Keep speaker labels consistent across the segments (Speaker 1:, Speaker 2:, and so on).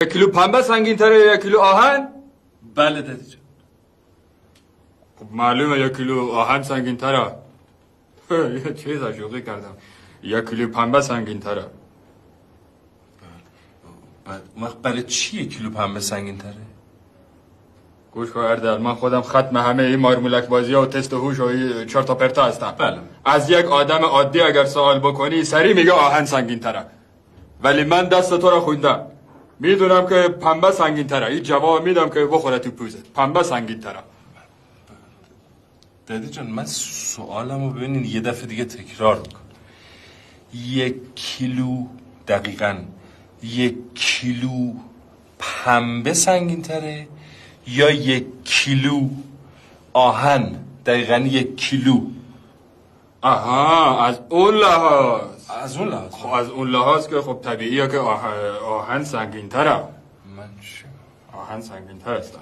Speaker 1: یک کیلو پنبه سنگین تره یا یک کیلو آهن؟
Speaker 2: بله دادی جان.
Speaker 1: خب معلومه یک کیلو آهن سنگین تره. یه چیز شوخی کردم. یک کیلو پنبه سنگین تره.
Speaker 2: برای چی یک کیلو پنبه سنگین تره؟
Speaker 1: گوش کن اردل، من خودم ختم همه این مارمولک بازی ها و تست هوش و چرت و پرتا هستم.
Speaker 2: بله.
Speaker 1: از یک آدم عادی اگر سوال بکنی سری میگه آهن سنگین تره. ولی من دست تو رو خوندم. میدونم که پنبه سنگین تره. این جواب میدم که بخوره تو پوزت. پنبه سنگین تره.
Speaker 2: دادی جان من سوالمو ببینین یه دفعه دیگه تکرار کن. یک کیلو دقیقاً یک کیلو پنبه سنگین تره یا یک کیلو آهن دقیقاً یک کیلو؟
Speaker 1: آها، از اون لحاظ.
Speaker 2: از اون لحاظ.
Speaker 1: خب از اون لحاظ که خب طبیعیه که آهن سنگین تره.
Speaker 2: من چه؟
Speaker 1: آهن سنگین تر است.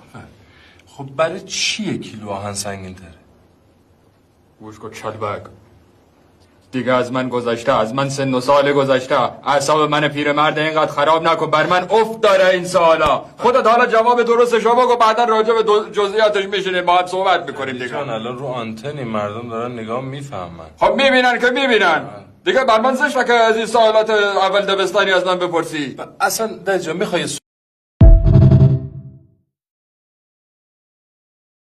Speaker 2: خب برای چی یک کیلو آهن سنگین تره؟
Speaker 1: گوش کن چلبک، دیگه از من گذشته، از من سن و سال گذشته. اعصاب من پیرمرد اینقدر خراب نکن، بر من افت داره این سوالا. خودت حالا جواب درستشو بگو، بعدا راجع به جزئیاتش میشینیم با هم صحبت میکنیم دیگه.
Speaker 2: جان الان رو آنتنی مردم دارن نگاه میفهمن.
Speaker 1: خب میبینن که میبینن دیگه. بر من زشته که از این سوالات اول دبستانی از من بپرسی.
Speaker 2: اصلا دایی جان میخوای